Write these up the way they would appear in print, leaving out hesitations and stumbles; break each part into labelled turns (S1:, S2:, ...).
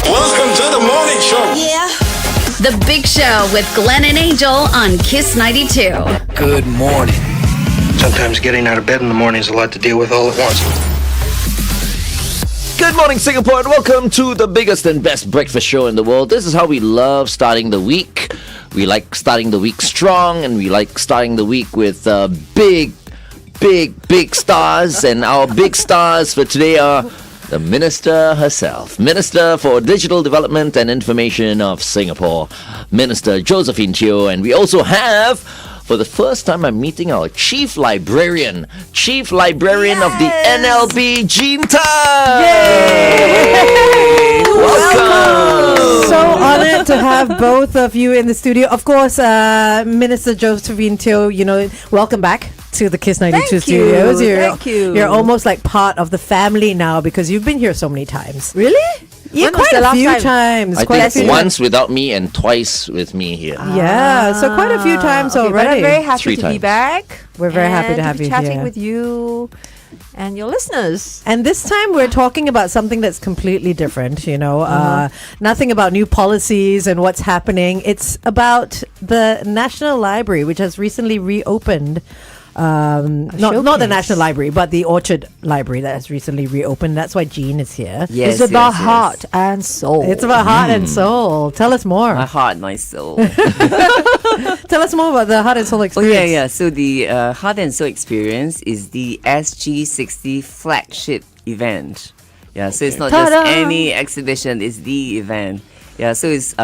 S1: Welcome to the morning show.
S2: Yeah.
S3: The Big Show with Glenn and Angel on Kiss 92.
S4: Good morning.
S5: Sometimes getting out of bed in the morning is a lot to deal with all at once.
S4: Good morning, Singapore, and welcome to the biggest and best breakfast show in the world. This is how we love starting the week. We like starting the week strong, and we like starting the week with big stars. And our big stars for today are the Minister herself, Minister for Digital Development and Information of Singapore, Minister Josephine Teo. And we also have, for the first time, I'm meeting our Chief Librarian of the NLB, Jean Tan.
S6: Yay!
S4: Welcome.
S6: So honored to have both of you in the studio. Of course, Minister Josephine Teo, welcome back to the Kiss 92 studios.
S2: Thank you.
S6: You're almost like part of the family now because you've been here so many times.
S2: Really?
S6: Yeah,
S2: When was
S6: quite
S2: the
S6: a
S2: last
S6: few
S2: time?
S6: times.
S4: I
S6: Quite a
S4: think
S6: few
S4: once without me and twice with me here.
S6: Yeah, so quite a few times
S2: Okay, but I'm
S6: already.
S2: very happy
S4: Three
S2: to be
S4: times.
S2: back.
S6: We're very happy to
S2: and
S6: have
S2: be
S6: you
S2: chatting
S6: here.
S2: with you and your listeners.
S6: And this time we're talking about something that's completely different, nothing about new policies and what's happening. It's about the National Library, which has recently reopened. Not the
S2: showcase.
S6: National Library, but the Orchard Library that has recently reopened. That's why Jean is here.
S7: Yes,
S2: It's about
S7: yes, yes.
S2: heart and soul.
S6: It's about heart and soul. Tell us more.
S7: My heart, my soul.
S6: Tell us more about the Heart and Soul
S7: Oh,
S6: Experience.
S7: yeah. So the Heart and Soul Experience is the SG60 flagship event. Yeah, so it's not
S6: Ta-da!
S7: just any exhibition, it's the event. Yeah, so it's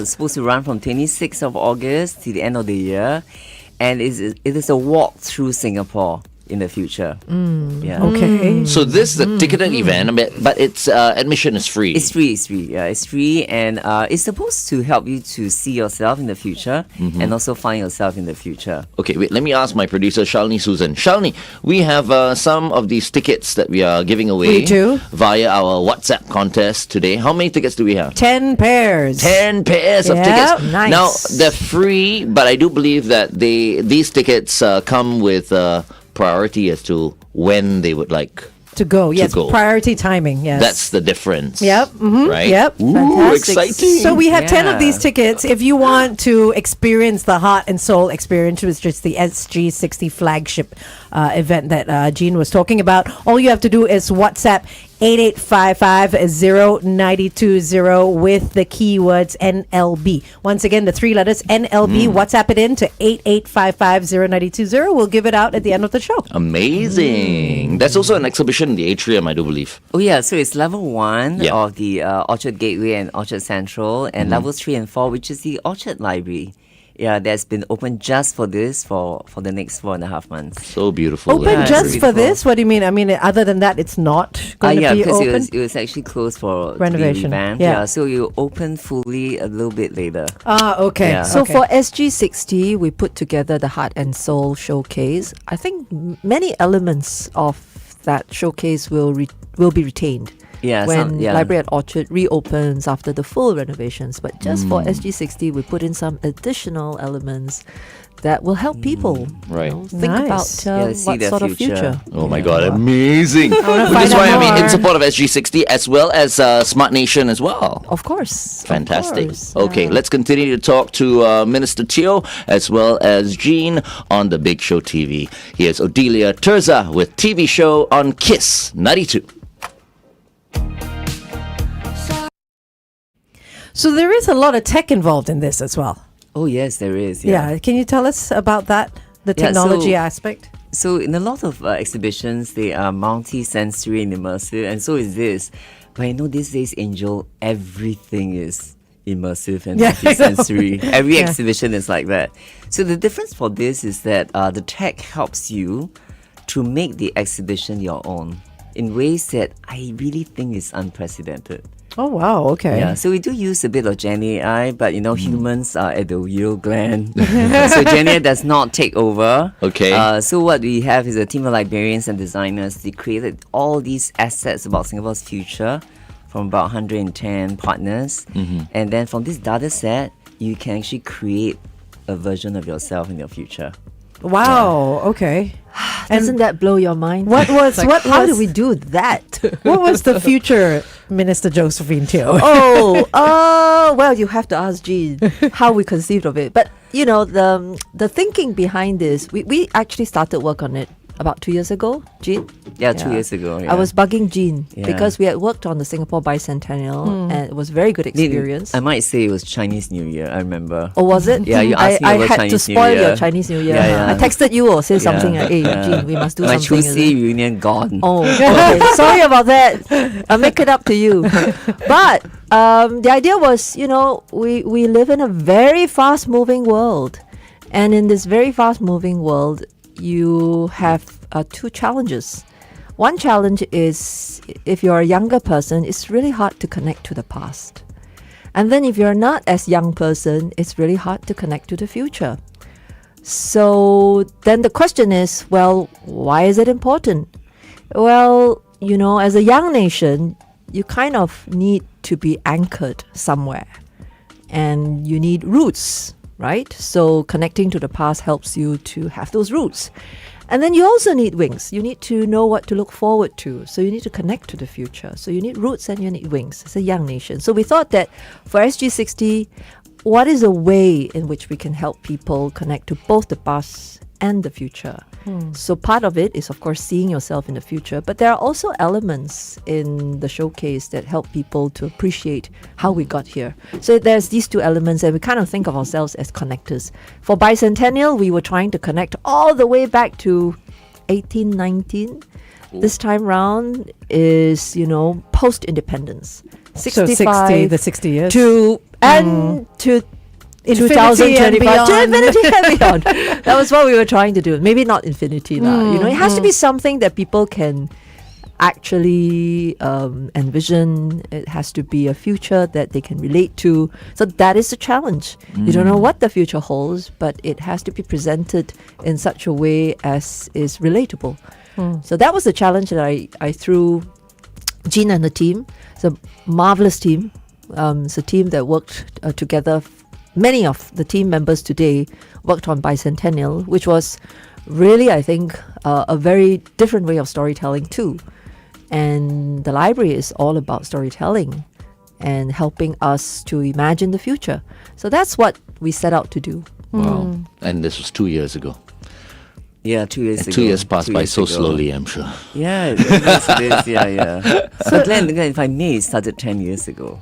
S7: supposed to run from 26th of August to the end of the year. And it is a walk through Singapore in the future. Yeah.
S6: Okay.
S4: So this is a ticketed event, but its admission is free.
S7: It's free. Yeah, it's free, and it's supposed to help you to see yourself in the future and also find yourself in the future.
S4: Okay, wait, let me ask my producer, Shalini Susan. Shalini, we have some of these tickets that we are giving away
S6: We do.
S4: via our WhatsApp contest today. How many tickets do we have?
S6: 10 pairs.
S4: 10 pairs of
S6: Yeah,
S4: tickets.
S2: nice.
S4: Now, they're free, but I do believe that these tickets come with priority as to when they would like.
S6: To go. Yes,
S4: go.
S6: priority timing. Yes.
S4: That's the difference.
S6: Yep.
S4: Right?
S6: Yep.
S4: Ooh,
S2: Fantastic.
S4: exciting.
S6: So we have 10 of
S7: Yeah.
S6: these tickets. If you want to experience the Heart and Soul Experience, which is just the SG60 flagship event that Jean was talking about, all you have to do is WhatsApp 8855-0920 with the keywords NLB. Once again, the three letters NLB. WhatsApp it in to 8855-0920. We'll give it out at the end of the show.
S4: Amazing. There's also an exhibition in the atrium, I do believe.
S7: Oh yeah, so it's level 1
S4: Yeah.
S7: of the Orchard Gateway and Orchard Central, and levels 3 and 4, which is the Orchard Library. Yeah, that's been open just for this for the next 4.5 months.
S4: So beautiful.
S6: Open
S7: Yeah, it's
S6: just for
S7: beautiful.
S6: this? What do you mean? I mean, other than that, it's not going to
S7: Yeah,
S6: be
S7: because
S6: open?
S7: it was actually closed for
S6: Renovation,
S7: the event.
S6: yeah.
S7: So you open fully a little bit later.
S6: Okay.
S7: Yeah.
S2: So
S6: okay.
S2: for SG60, we put together the Heart and Soul Showcase. I think many elements of that showcase will be retained.
S7: Yeah,
S2: when Library at Orchard reopens after the full renovations. But just for SG60, we put in some additional elements that will help people
S4: Right.
S2: think
S6: Nice.
S2: about
S7: see
S2: what
S7: their
S2: sort of
S7: future.
S2: future.
S4: Oh my God, amazing. Which
S6: find
S4: is why
S6: out
S4: I'm in
S6: more.
S4: support of SG60 as well as Smart Nation as well.
S2: Of course.
S4: Fantastic.
S2: Of course.
S4: Okay, let's continue to talk to Minister Teo as well as Jean on the Big Show TV. Here's Odelia Terza with TV show on Kiss 92.
S6: So there is a lot of tech involved in this as well.
S7: Oh yes, there is.
S6: Yeah. Can you tell us about that? The
S7: Yeah,
S6: technology
S7: so-
S6: aspect?
S7: So in a lot of exhibitions, they are multi-sensory and immersive, and so is this. But I know these days, Angel, everything is immersive and
S6: Yeah, I know.
S7: multi-sensory. Every
S6: Yeah.
S7: exhibition is like that. So the difference for this is that the tech helps you to make the exhibition your own in ways that I really think is unprecedented.
S6: Oh, wow. Okay.
S7: Yeah, so we do use a bit of Gen AI, but humans are at the wheel, Glenn. So Gen AI does not take over.
S4: Okay.
S7: So what we have is a team of librarians and designers. They created all these assets about Singapore's future from about 110 partners. And then from this data set, you can actually create a version of yourself in your future.
S6: Wow. Okay.
S2: Doesn't that blow your mind?
S6: What was
S2: Like,
S6: what
S2: how
S6: was
S2: do we do that?
S6: what was the future, Minister Josephine Teo?
S2: Well, you have to ask Jean how we conceived of it. But you know, the thinking behind this, we actually started work on it about 2 years ago, Jean.
S7: Yeah, 2 years ago.
S2: I was bugging Jean
S7: Yeah.
S2: because we had worked on the Singapore Bicentennial and it was a very good experience.
S7: I might say it was Chinese New Year. I remember.
S2: Oh, was it?
S7: Yeah, you asked me
S2: I
S7: about
S2: had to
S7: Chinese New
S2: spoil
S7: Year.
S2: your Chinese New Year.
S7: Yeah, yeah.
S2: I texted you or said something
S7: Yeah,
S2: like, hey,
S7: yeah.
S2: Jean, we must do
S7: My
S2: something. is
S7: Chusi
S2: it?
S7: reunion gone.
S2: Oh, okay. Sorry about that. I'll make it up to you. But the idea was, you know, we live in a very fast-moving world. And in this very fast-moving world, you have two challenges. One challenge is if you're a younger person, it's really hard to connect to the past. And then if you're not as young person, it's really hard to connect to the future. So then the question is, well, why is it important? Well, you know, as a young nation, you kind of need to be anchored somewhere. And you need roots, right? So connecting to the past helps you to have those roots. And then you also need wings. You need to know what to look forward to. So you need to connect to the future. So you need roots and you need wings. It's a young nation. So we thought that for SG60, what is a way in which we can help people connect to both the past and the future? So part of it is, of course, seeing yourself in the future. But there are also elements in the showcase that help people to appreciate how we got here. So there's these two elements, and we kind of think of ourselves as connectors. For Bicentennial, we were trying to connect all the way back to 1819. This time round is, you know, post-independence.
S6: So 60, the 60 years.
S2: To and to
S6: Infinity
S2: 2025
S6: and
S2: to
S6: beyond.
S2: infinity and beyond. That was what we were trying to do. Maybe not infinity, lah. You know, it has to be something that people can actually envision. It has to be a future that they can relate to. So that is the challenge. You don't know what the future holds, but it has to be presented in such a way as is relatable. So that was the challenge that I threw Jean and the team. It's a marvelous team. It's a team that worked together. Many of the team members today worked on Bicentennial, which was really, I think, a very different way of storytelling too. And the library is all about storytelling and helping us to imagine the future. So that's what we set out to do.
S4: Wow. And this was 2 years ago.
S7: Yeah, 2 years ago.
S4: 2 years passed
S7: 2
S4: by
S7: years
S4: so
S7: ago.
S4: slowly, I'm sure.
S7: Yeah, it is. Yeah. So Glenn, if I may, it started 10 years ago.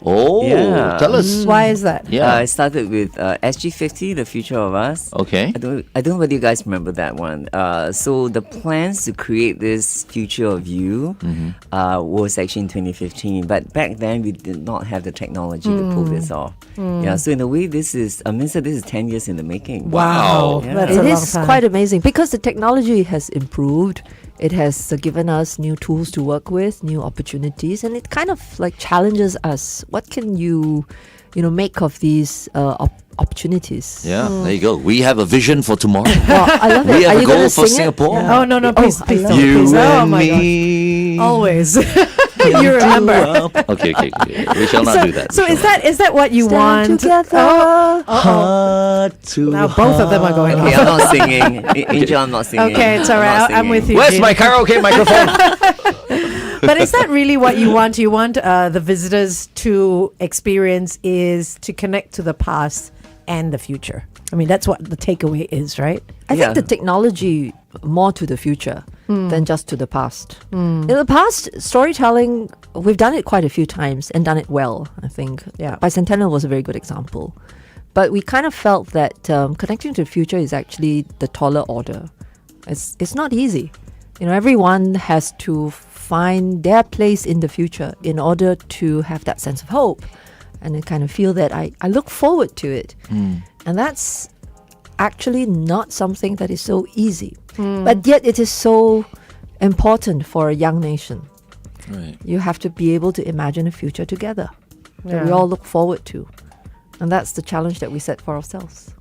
S4: Oh,
S7: Yeah.
S4: tell us.
S6: Why is that?
S4: Yeah.
S7: I started with SG50, The Future of Us.
S4: Okay.
S7: I don't know whether you guys remember that one. So the plans to create this future of you was actually in 2015. But back then, we did not have the technology to pull this off. Yeah. So in a way, this is 10 years in the making.
S4: Wow.
S7: Yeah.
S6: That's a
S2: It
S6: long
S2: is
S6: time.
S2: quite amazing because the technology has improved. It has given us new tools to work with, new opportunities, and it kind of like challenges us. What can you make of these opportunities?
S4: Yeah, there you go. We have a vision for tomorrow.
S2: Well, I love it.
S4: We
S2: Are
S4: have a
S2: you
S4: goal
S2: gonna
S4: for
S2: sing it?
S4: Singapore.
S6: Oh, no, please,
S2: I
S6: please
S2: love
S6: don't.
S2: it.
S4: You
S6: Please. Oh,
S4: and
S6: my gosh.
S4: me.
S6: Always. You remember.
S4: Okay. We shall not do that.
S6: So
S4: We
S6: is
S4: shall
S6: that what you
S2: Stand
S6: want?
S2: together.
S6: Oh,
S4: not. Heart to
S6: now both of them are going
S7: Okay,
S6: off.
S7: I'm not singing. Angel, I'm not singing.
S6: Okay, it's all
S7: I'm not
S6: right. I'm with
S7: singing.
S6: you.
S4: Where's
S6: Jean.
S4: my karaoke microphone?
S6: But is that really what you want? You want the visitors to experience is to connect to the past and the future. I mean, that's what the takeaway is, right?
S2: I
S7: Yeah.
S2: think the technology more to the future than just to the past. In the past, storytelling, we've done it quite a few times and done it well, I think.
S6: Yeah.
S2: Bicentennial was a very good example. But we kind of felt that connecting to the future is actually the taller order. It's not easy. You know, everyone has to find their place in the future in order to have that sense of hope and kind of feel that I look forward to it. And that's actually not something that is so easy. But yet it is so important for a young nation.
S4: Right.
S2: You have to be able to imagine a future together that we
S6: Yeah.
S2: all look forward to. And that's the challenge that we set for ourselves.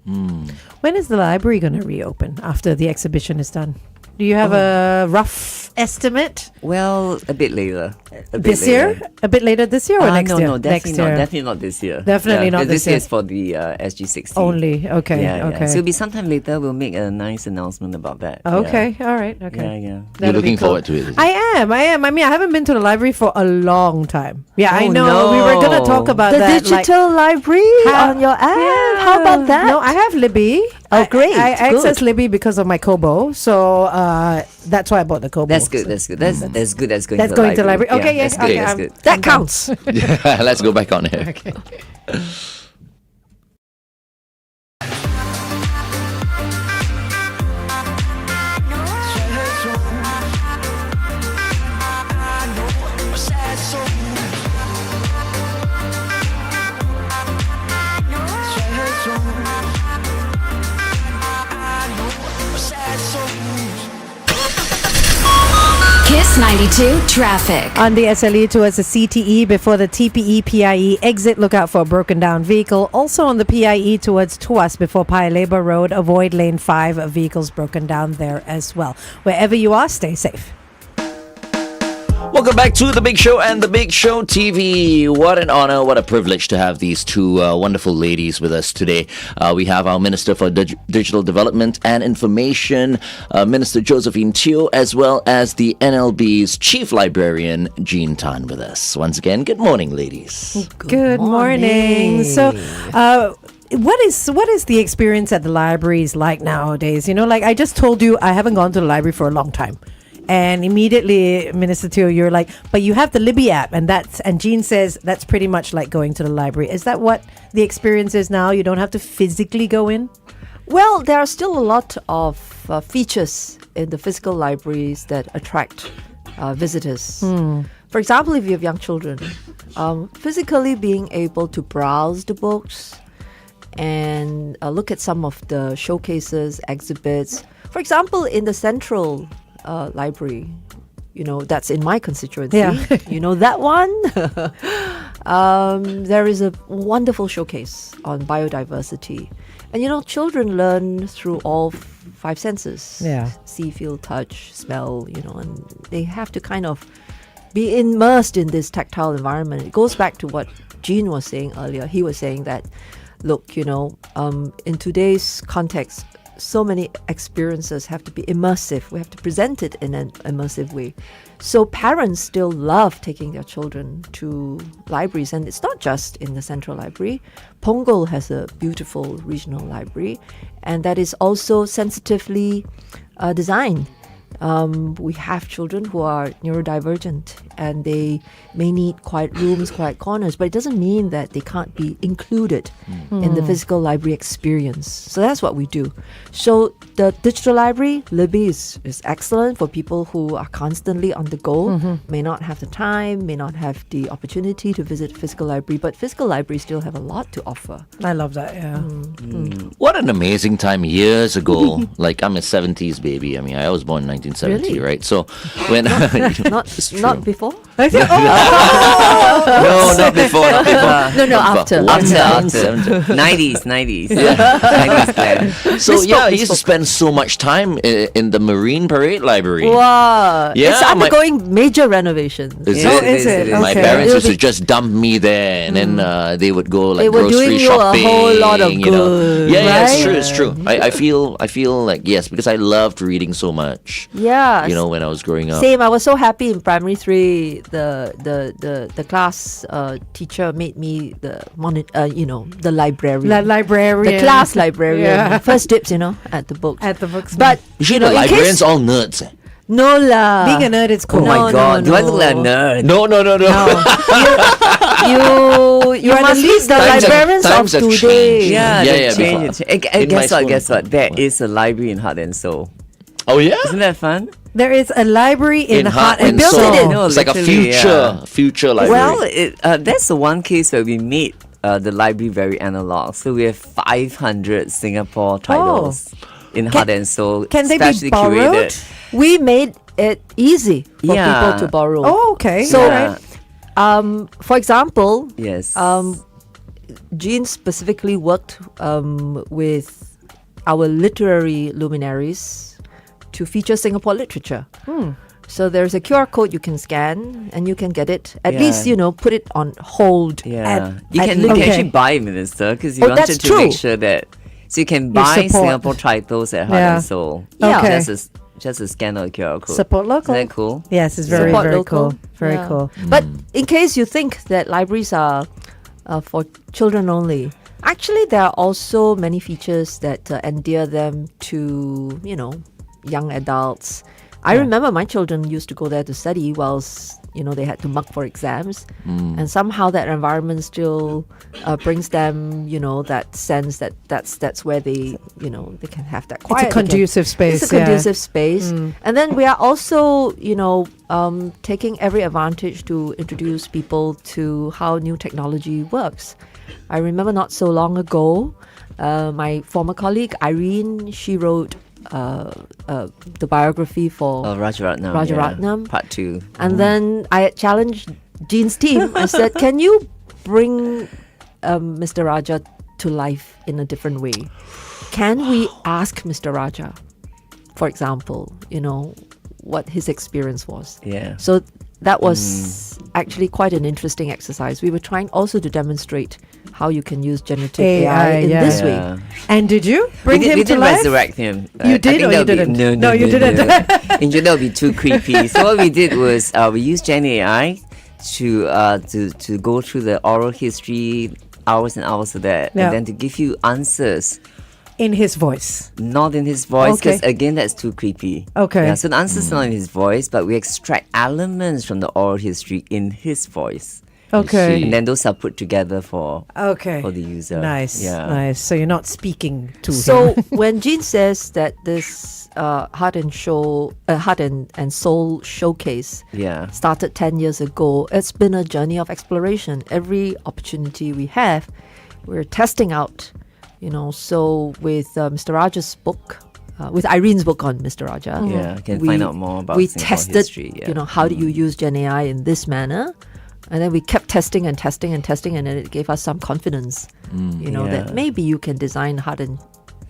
S6: When is the library going to reopen after the exhibition is done? Do Do you have a rough estimate?
S7: Well, a bit later.
S6: This year? A bit later this year or next
S7: no,
S6: year?
S7: No,
S6: next
S7: definitely
S6: year.
S7: not. Definitely not this year.
S6: Definitely not
S7: because
S6: this year.
S7: is for the SG60.
S6: Only. Okay.
S7: Yeah,
S6: okay.
S7: yeah. So it'll be sometime later. We'll make a nice announcement about that.
S6: Okay. All right. Okay.
S7: Yeah, yeah.
S4: You're
S6: That'll be
S4: looking
S6: cool.
S4: forward to it.
S6: I am. I mean, I haven't been to the library for a long time. Yeah, I
S7: Oh,
S6: know. We were gonna talk
S7: no.
S6: about
S2: The
S6: that.
S2: digital library on your app. How about that?
S6: No, I have Libby.
S2: Oh, great.
S6: I
S2: Good.
S6: access Libby because of my Kobo, so that's why I bought the Kobo.
S7: That's good. That's good. That's good. That's going.
S6: That's
S7: to the
S6: going to
S7: library.
S6: library. Okay,
S7: that's
S6: yeah,
S7: good.
S6: okay,
S7: That's
S6: I'm-
S7: good.
S2: That counts.
S4: Yeah, let's go back on here.
S6: Okay.
S3: Kiss 92 traffic.
S6: On the SLE towards the CTE before the TPE PIE exit, look out for a broken down vehicle. Also on the PIE towards Tuas before Paya Lebar Road, avoid lane 5, vehicles broken down there as well. Wherever you are, stay safe.
S4: Welcome back to The Big Show and The Big Show TV. What an honor, what a privilege to have these two wonderful ladies with us today. We have our Minister for Digital Development and Information, Minister Josephine Teo, as well as the NLB's Chief Librarian, Jean Tan, with us. Once again, good morning, ladies.
S6: Good morning. So, what is the experience at the libraries like nowadays? You know, like I just told you, I haven't gone to the library for a long time. And immediately, Minister Teo, you're like, but you have the Libby app, and Jean says that's pretty much like going to the library. Is that what the experience is now? You don't have to physically go in?
S2: Well, there are still a lot of features in the physical libraries that attract visitors. For example, if you have young children, physically being able to browse the books and look at some of the showcases, exhibits. For example, in the Central Library, you know, that's in my constituency.
S6: Yeah.
S2: You know that one? There is a wonderful showcase on biodiversity. And you know, children learn through all five senses.
S6: Yeah.
S2: See, feel, touch, smell, you know, and they have to kind of be immersed in this tactile environment. It goes back to what Jean was saying earlier. He was saying that, look, you know, in today's context, so many experiences have to be immersive. We have to present it in an immersive way. So parents still love taking their children to libraries, and it's not just in the Central Library. Punggol has a beautiful regional library, and that is also sensitively designed. We have children who are neurodivergent, and they may need quiet rooms, quiet corners, but it doesn't mean that they can't be included in the physical library experience. So that's what we do. So the digital library, Libby, is excellent for people who are constantly on the go, may not have the time, may not have the opportunity to visit physical library, but physical libraries still have a lot to offer.
S6: I love that, yeah.
S4: What an amazing time years ago. Like, I'm a 70s baby. I mean, I was born in 1970,
S2: Really?
S4: right? So when
S2: Not before?
S4: no, not before, not before.
S2: No, after.
S7: After 90s. Yeah. 90s plan.
S4: So I used to spend so much time in the Marine Parade Library.
S2: Wow.
S4: Yeah,
S2: It's undergoing major renovations.
S4: Is
S6: Oh,
S4: it?
S6: is it?
S7: is.
S4: My
S6: Okay.
S4: parents
S2: It'll
S4: used to
S2: be-
S4: just dump me there, and then they would go like
S2: They were
S4: grocery
S2: doing you a
S4: shopping.
S2: whole lot of
S4: you know.
S2: good,
S4: Yeah, it's
S2: right?
S4: true. It's true. I feel like yes, because I loved reading so much.
S2: Yeah.
S4: You know, when I was growing up.
S2: Same. I was so happy in primary 3. The class teacher made me the the librarian.
S6: Librarian.
S2: The class librarian.
S6: Yeah.
S2: First dibs, at the books.
S6: At the books.
S2: But
S4: Usually
S2: you know,
S4: the
S2: in
S4: librarians
S2: case,
S4: all nerds.
S2: no lah.
S6: being a nerd is cool.
S7: Oh my
S2: No,
S7: God!
S2: no,
S7: Do I look like a
S2: no.
S7: nerd?
S4: No.
S2: You
S6: are the
S2: must meet the
S4: Times have-
S2: librarians
S4: times
S2: of
S4: have
S2: today.
S4: changed.
S7: Yeah,
S4: Yeah,
S7: they
S4: yeah,
S7: change
S4: before.
S7: it. And
S4: In my
S7: guess what?
S4: school-
S7: Guess what? There is a library in Heart and Soul.
S4: Oh yeah.
S7: Isn't that fun?
S6: There is a library in Heart and
S2: built
S6: Soul.
S2: it in.
S7: No,
S4: It's like a
S7: literally,
S4: future library.
S7: Well, that's the one case where we made the library very analog. So we have 500 Singapore titles in Heart and Soul.
S6: Can they be
S7: specially
S6: borrowed?
S7: curated.
S2: We made it easy for
S7: Yeah.
S2: people to borrow.
S6: Oh, okay.
S2: So,
S7: Yeah.
S2: for example,
S7: Yes.
S2: Jean specifically worked with our literary luminaries to feature Singapore literature. So there's a QR code you can scan and you can get it. At
S7: Yeah.
S2: least, put it on hold.
S7: Yeah, you
S2: at
S7: can
S2: least.
S7: actually buy Minister because you
S2: Oh,
S7: wanted
S2: that's
S7: to make
S2: true.
S7: sure that so you can buy
S6: support.
S7: Singapore titles at Heart
S6: Yeah.
S7: and Soul.
S2: Yeah.
S6: Okay.
S7: Just a scan of the QR code.
S6: Support local.
S7: Isn't that cool?
S6: Yes, it's very,
S2: Support
S6: very
S2: local.
S6: cool. Very
S2: Yeah.
S6: cool.
S2: But in case you think that libraries are for children only, actually there are also many features that endear them to, young adults. I remember my children used to go there to study whilst, they had to mug for exams. And somehow that environment still brings them, that sense that that's where they, they can have that quiet.
S6: It's a conducive space.
S2: It's a conducive space. And then we are also, taking every advantage to introduce people to how new technology works. I remember not so long ago, my former colleague Irene, she wrote the biography for
S7: Rajaratnam.
S2: Rajaratnam.
S7: Part 2.
S2: and then I had challenged Jean's team. I said, can you bring Mr. Raja to life in a different way? Can we ask Mr. Raja, for example, what his experience was?
S7: Yeah.
S2: So that was actually quite an interesting exercise. We were trying also to demonstrate how you can use generative AI in
S6: yeah.
S2: this way.
S7: Yeah.
S6: And did you bring
S7: we did,
S6: him
S7: we
S6: to
S7: did
S6: life?
S7: resurrect him.
S6: You
S7: I
S6: did
S7: think
S6: or
S7: that
S6: you
S7: would be-
S6: didn't?
S7: No,
S6: you didn't.
S7: Angel, that would be too creepy. So what we did was we used Gen AI to go through the oral history, hours and hours of that,
S6: Yeah.
S7: and then to give you answers.
S6: In his voice.
S7: Not in his voice,
S6: Okay.
S7: because again, that's too creepy.
S6: Okay.
S7: Yeah, so the answer's not in his voice, but we extract elements from the oral history in his voice.
S6: Okay.
S7: And then those are put together for
S6: Okay.
S7: the user.
S6: Nice.
S7: Yeah.
S6: Nice. So you're not speaking to
S2: So
S6: him.
S2: when Jean says that this Heart and Soul showcase
S7: Yeah.
S2: started 10 years ago, it's been a journey of exploration. Every opportunity we have, we're testing out. So with Mr. Raja's book, with Irene's book on Mr. Raja,
S7: Yeah, you can find out more about
S2: we
S7: Singapore
S2: tested,
S7: history. Yeah.
S2: how do you use Gen AI in this manner, and then we kept testing and testing and testing, and then it gave us some confidence,
S7: Yeah.
S2: that maybe you can design Heart and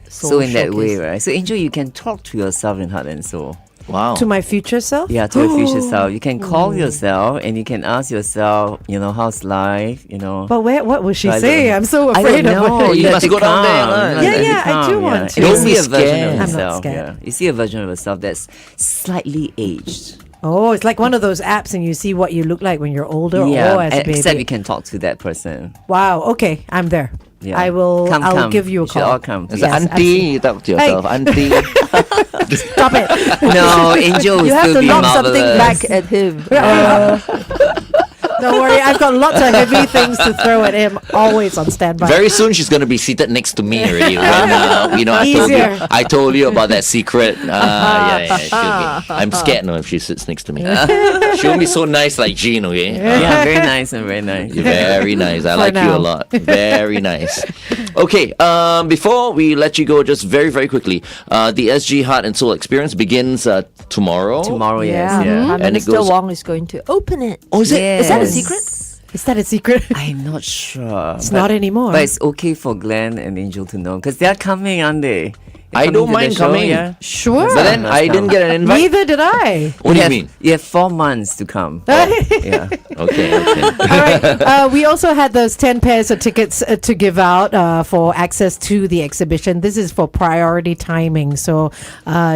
S2: Soul.
S7: So in that way,
S2: showcase.
S7: right? So Angel, you can talk to yourself in Heart and Soul.
S4: Wow.
S6: To my future self?
S7: Yeah, to your future self. You can call yourself and you can ask yourself, how's life,
S6: But what will she
S7: I
S6: say?
S7: don't-
S6: I'm so
S7: I
S6: afraid
S7: don't
S6: of
S7: know.
S6: it.
S4: You
S7: have
S4: must
S7: to
S4: go down there,
S7: come.
S4: lah.
S7: You
S6: Yeah,
S7: have to
S6: yeah, I do
S7: come,
S6: want
S7: yeah.
S6: to.
S7: And you
S4: Don't
S7: see
S4: be
S7: a version
S4: scared.
S7: of
S6: I'm not
S7: yourself.
S6: scared.
S7: Yeah. You see a version of yourself that's slightly aged.
S6: Oh, it's like one of those apps and you see what you look like when you're older or as a baby.
S7: except you can talk to that person.
S6: Wow, okay, I'm there.
S7: Yeah.
S6: I'll
S7: Come.
S6: give you a
S7: You should
S6: call.
S7: all come.
S4: As
S6: Yes,
S4: an auntie, you talk to yourself. Auntie.
S6: Stop it.
S7: No, Angel will
S2: You have
S7: still
S2: to
S7: be
S2: lob
S7: marvelous.
S2: something back at him.
S6: Don't worry, I've got lots of heavy things to throw at him, always on standby.
S4: Very soon she's going to be seated next to me already. When,
S6: Easier.
S4: I told you about that secret. Yeah, she'll be. I'm scared now if she sits next to me. She won't be so nice like Jean, okay?
S7: Yeah, very nice and very nice.
S4: You're very nice. I like you
S6: now.
S4: a lot. Very nice. Okay, before we let you go, just very, very quickly, the SG Heart and Soul Experience begins tomorrow.
S7: Tomorrow,
S2: Yeah,
S7: yes. Yeah.
S2: Prime
S4: And it
S2: Minister
S4: goes-
S2: Wong is going to open it.
S4: Oh, is it?
S2: Is that a
S7: Yes.
S2: secret?
S6: Is that a secret?
S7: I'm not sure.
S6: It's not anymore.
S7: But it's okay for Glenn and Angel to know because they're coming, aren't they?
S4: I don't
S7: to the
S4: mind
S7: show,
S4: coming.
S7: Yeah?
S6: Sure.
S4: But then I didn't get an invite.
S6: Neither did I.
S4: What do you mean?
S7: You have 4 months to come. Yeah.
S4: Okay.
S6: All right. We also had those 10 pairs of tickets to give out for access to the exhibition. This is for priority timing. So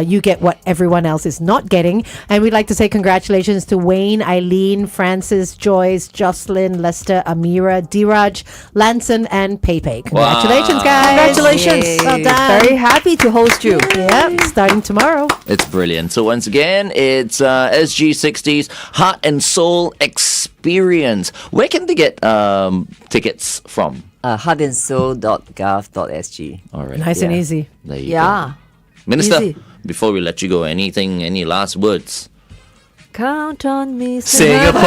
S6: you get what everyone else is not getting. And we'd like to say congratulations to Wayne, Eileen, Francis, Joyce, Jocelyn, Lester, Amira, Diraj, Lanson, and Pepe. Congratulations, guys.
S2: Congratulations.
S6: Yay. Well done.
S2: Very happy to host you.
S6: Yep, starting tomorrow.
S4: It's brilliant. So once again, it's SG60's Heart and Soul Experience. Where can they get tickets from?
S7: Heartandsoul.gov.sg.
S4: All right.
S6: Nice and
S7: Yeah.
S6: easy.
S4: There you
S2: Yeah.
S4: go. Minister,
S2: Easy.
S4: before we let you go, any last words?
S2: Count on me,
S4: Singapore,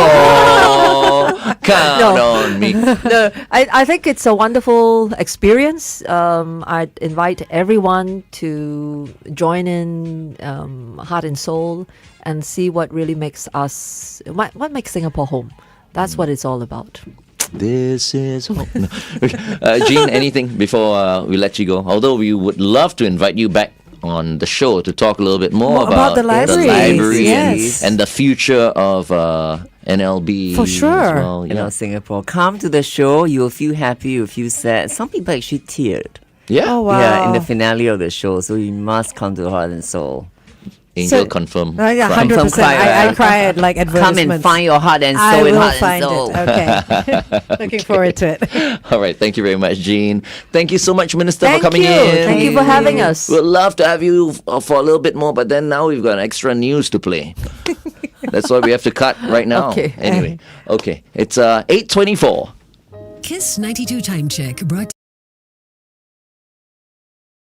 S4: count on me.
S2: No, I think it's a wonderful experience. I'd invite everyone to join in Heart and Soul and see what really makes us, what makes Singapore home. That's what it's all about.
S4: This is home. No. Jean, anything before we let you go? Although we would love to invite you back on the show to talk a little bit more
S6: More about the libraries,
S4: library
S6: yes.
S4: and the future of NLB.
S6: For sure.
S4: As well.
S7: You know, Singapore. Come to the show. You'll feel happy. You'll feel sad. Some people actually teared.
S4: Yeah.
S6: Oh, wow.
S7: Yeah, in the finale of the show. So you must come to Heart and Soul.
S4: Angel
S6: So-
S4: confirm.
S6: Yeah,
S4: Right.
S6: 100%.
S7: Confirm cry,
S6: I
S7: right?
S6: cry at like advertisements.
S7: Come and find your heart and soul
S6: I
S7: in
S6: will
S7: Heart
S6: find
S7: and Soul.
S6: it. Okay. Looking forward to it.
S4: All right. Thank you very much, Jean. Thank you so much, Minister,
S2: Thank
S4: for coming
S2: you.
S4: in.
S2: Thank you for having us.
S4: We'd love to have you for a little bit more, but then now we've got extra news to play. That's why we have to cut right now.
S2: Okay.
S4: Anyway, okay. It's 8:24.
S8: Kiss 92 Time Check brought